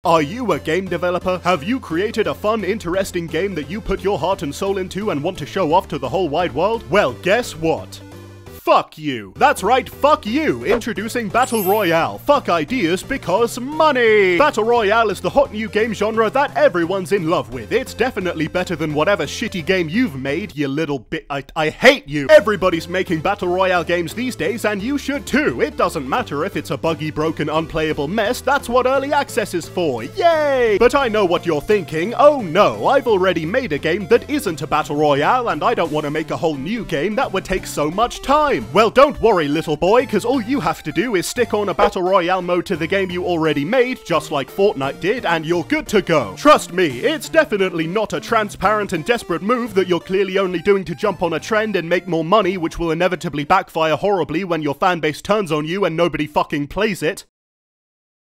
Are you a game developer? Have you created a fun, interesting game that you put your heart and soul into and want to show off to the whole wide world? Well, guess what? Fuck you. That's right, fuck you. Introducing Battle Royale. Fuck ideas because money. Battle Royale is the hot new game genre that everyone's in love with. It's definitely better than whatever shitty game you've made, you little bit. I hate you. Everybody's making Battle Royale games these days, and you should too. It doesn't matter if it's a buggy, broken, unplayable mess. That's what early access is for. Yay! But I know what you're thinking. Oh no, I've already made a game that isn't a Battle Royale, and I don't want to make a whole new game. That would take so much time. Well, don't worry, little boy, because all you have to do is stick on a Battle Royale mode to the game you already made, just like Fortnite did, and you're good to go. Trust me, it's definitely not a transparent and desperate move that you're clearly only doing to jump on a trend and make more money, which will inevitably backfire horribly when your fanbase turns on you and nobody fucking plays it.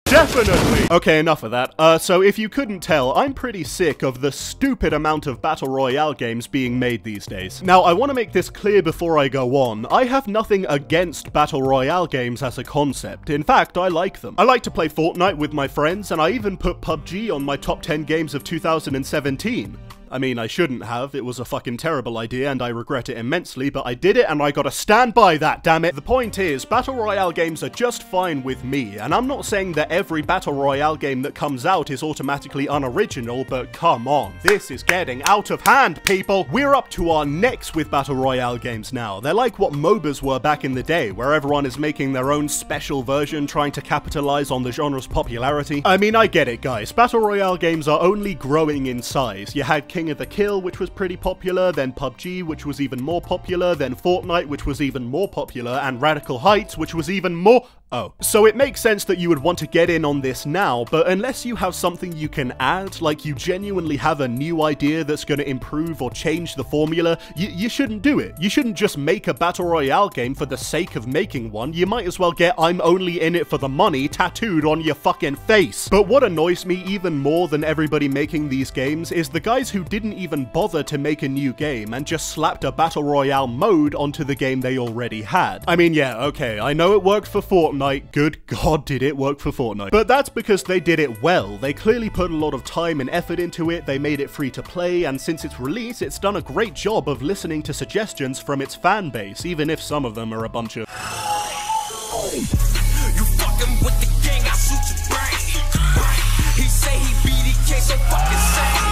Definitely! Okay, enough of that. So if you couldn't tell, I'm pretty sick of the stupid amount of Battle Royale games being made these days. Now, I want to make this clear before I go on. I have nothing against Battle Royale games as a concept. In fact, I like them. I like to play Fortnite with my friends, and I even put PUBG on my top 10 games of 2017. I mean, I shouldn't have, it was a fucking terrible idea and I regret it immensely, but I did it and I gotta stand by that, damn it. The point is, Battle Royale games are just fine with me, and I'm not saying that every Battle Royale game that comes out is automatically unoriginal, but come on, this is getting out of hand, people! We're up to our necks with Battle Royale games now. They're like what MOBAs were back in the day, where everyone is making their own special version trying to capitalize on the genre's popularity. I mean, I get it, guys. Battle Royale games are only growing in size. You had King of the Kill, which was pretty popular, then PUBG, which was even more popular, then Fortnite, which was even more popular, and Radical Heights, which was even more... Oh. So it makes sense that you would want to get in on this now, but unless you have something you can add, like you genuinely have a new idea that's going to improve or change the formula, you shouldn't do it. You shouldn't just make a Battle Royale game for the sake of making one. You might as well get "I'm only in it for the money" tattooed on your fucking face. But what annoys me even more than everybody making these games is the guys who didn't even bother to make a new game and just slapped a Battle Royale mode onto the game they already had. I mean, yeah, okay, I know it worked for Fortnite. Good God, did it work for Fortnite. But that's because they did it well. They clearly put a lot of time and effort into it, they made it free to play, and since its release, it's done a great job of listening to suggestions from its fan base, even if some of them are a bunch of... You fucking with the gang, I shoot your brain. He say he BDK, so fucking same.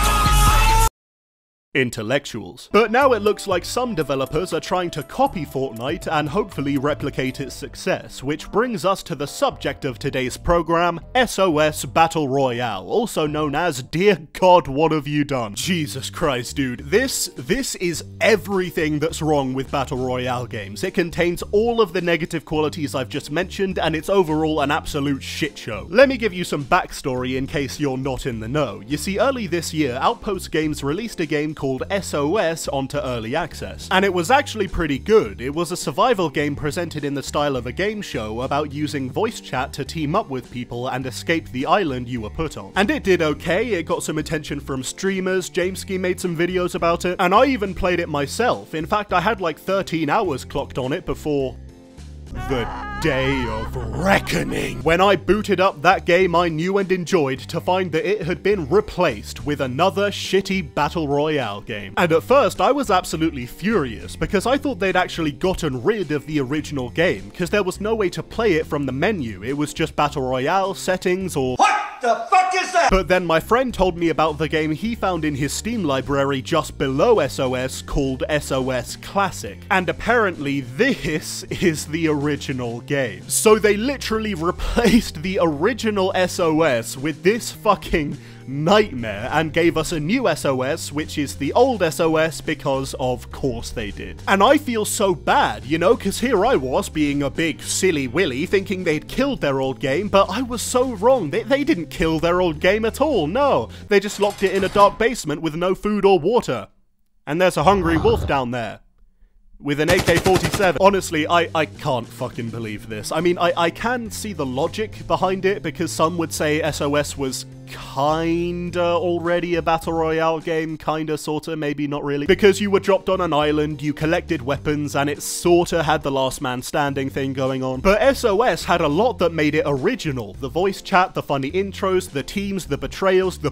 Intellectuals. But now it looks like some developers are trying to copy Fortnite and hopefully replicate its success, which brings us to the subject of today's program, SOS Battle Royale, also known as Dear God, What Have You Done? Jesus Christ, dude. This is everything that's wrong with Battle Royale games. It contains all of the negative qualities I've just mentioned, and it's overall an absolute shit show. Let me give you some backstory in case you're not in the know. You see, early this year, Outpost Games released a game called SOS onto early access, and it was actually pretty good. It was a survival game presented in the style of a game show about using voice chat to team up with people and escape the island you were put on. And it did okay, it got some attention from streamers, Jameski made some videos about it, and I even played it myself. In fact, I had like 13 hours clocked on it before... the day of reckoning. When I booted up that game I knew and enjoyed to find that it had been replaced with another shitty Battle Royale game. And at first I was absolutely furious because I thought they'd actually gotten rid of the original game because there was no way to play it from the menu. It was just Battle Royale, settings, or... What the fuck is that? But then my friend told me about the game he found in his Steam library just below SOS called SOS Classic. And apparently this is the original game. So they literally replaced the original SOS with this fucking nightmare and gave us a new SOS, which is the old SOS because of course they did. And I feel so bad, you know, because here I was being a big silly willy thinking they'd killed their old game, but I was so wrong. They didn't kill their old game at all, no. They just locked it in a dark basement with no food or water. And there's a hungry wolf down there. with an AK-47. Honestly, I can't fucking believe this. I mean, I can see the logic behind it, because some would say SOS was kinda already a battle royale game, kinda, sorta, maybe not really. Because you were dropped on an island, you collected weapons, and it sorta had the last man standing thing going on. But SOS had a lot that made it original. The voice chat, the funny intros, the teams, the betrayals, the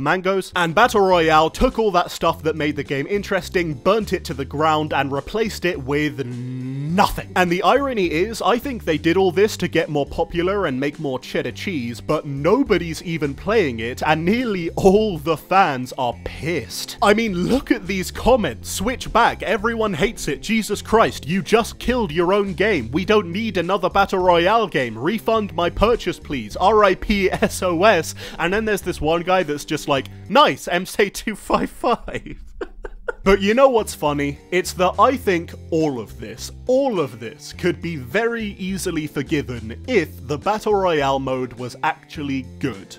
mangoes. And Battle Royale took all that stuff that made the game interesting, burnt it to the ground, and replaced it with nothing. And the irony is, I think they did all this to get more popular and make more cheddar cheese, but nobody's even playing it, and nearly all the fans are pissed. I mean, look at these comments. Switch back, everyone hates it, Jesus Christ, you just killed your own game. We don't need another Battle Royale game. Refund my purchase, please. RIP SOS. And then there's this one guy that's just like, nice, MSA255. But you know what's funny? It's that I think all of this could be very easily forgiven if the Battle Royale mode was actually good.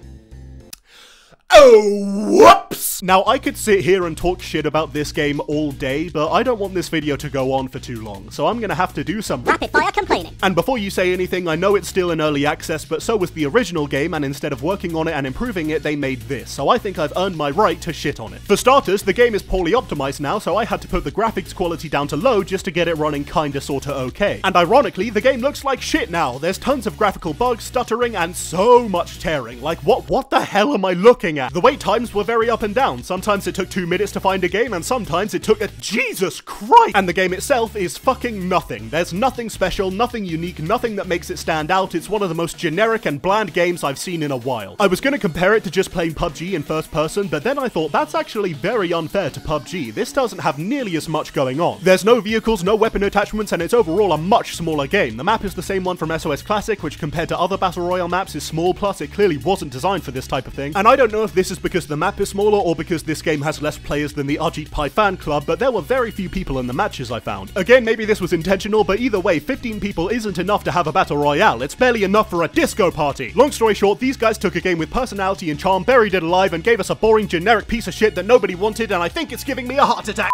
Oh, whoops! Now, I could sit here and talk shit about this game all day, but I don't want this video to go on for too long, so I'm gonna have to do some rapid-fire complaining. And before you say anything, I know it's still in early access, but so was the original game, and instead of working on it and improving it, they made this, so I think I've earned my right to shit on it. For starters, the game is poorly optimized now, so I had to put the graphics quality down to low just to get it running kinda sorta okay. And ironically, the game looks like shit now. There's tons of graphical bugs, stuttering, and so much tearing. Like, what the hell am I looking at? The wait times were very up and down. Sometimes it took 2 minutes to find a game, and sometimes it took Jesus Christ! And the game itself is fucking nothing. There's nothing special, nothing unique, nothing that makes it stand out. It's one of the most generic and bland games I've seen in a while. I was gonna compare it to just playing PUBG in first person, but then I thought that's actually very unfair to PUBG. This doesn't have nearly as much going on. There's no vehicles, no weapon attachments, and it's overall a much smaller game. The map is the same one from SOS Classic, which compared to other Battle Royale maps is small, plus it clearly wasn't designed for this type of thing. And I don't know if this is because the map is smaller or because this game has less players than the Ajit Pai fan club, but there were very few people in the matches I found. Again, maybe this was intentional, but either way, 15 people isn't enough to have a Battle Royale. It's barely enough for a disco party. Long story short, these guys took a game with personality and charm, buried it alive, and gave us a boring, generic piece of shit that nobody wanted, and I think it's giving me a heart attack.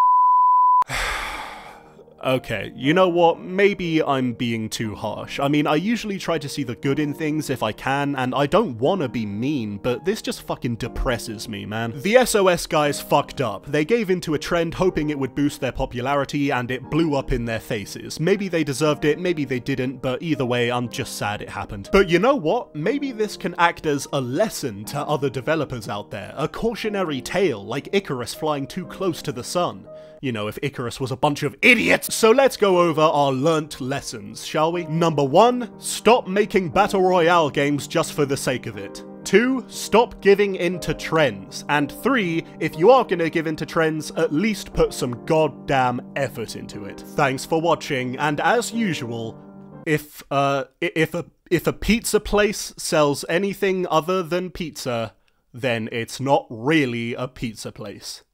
Okay, you know what, maybe I'm being too harsh. I mean, I usually try to see the good in things if I can, and I don't want to be mean, but this just fucking depresses me, man. The SOS guys fucked up. They gave into a trend hoping it would boost their popularity, and it blew up in their faces. Maybe they deserved it, maybe they didn't, but either way, I'm just sad it happened. But you know what? Maybe this can act as a lesson to other developers out there. A cautionary tale, like Icarus flying too close to the sun. You know, if Icarus was a bunch of idiots! So let's go over our learnt lessons, shall we? Number 1, stop making Battle Royale games just for the sake of it. 2, stop giving in to trends. And 3, if you are gonna give in to trends, at least put some goddamn effort into it. Thanks for watching, and as usual, if a pizza place sells anything other than pizza, then it's not really a pizza place.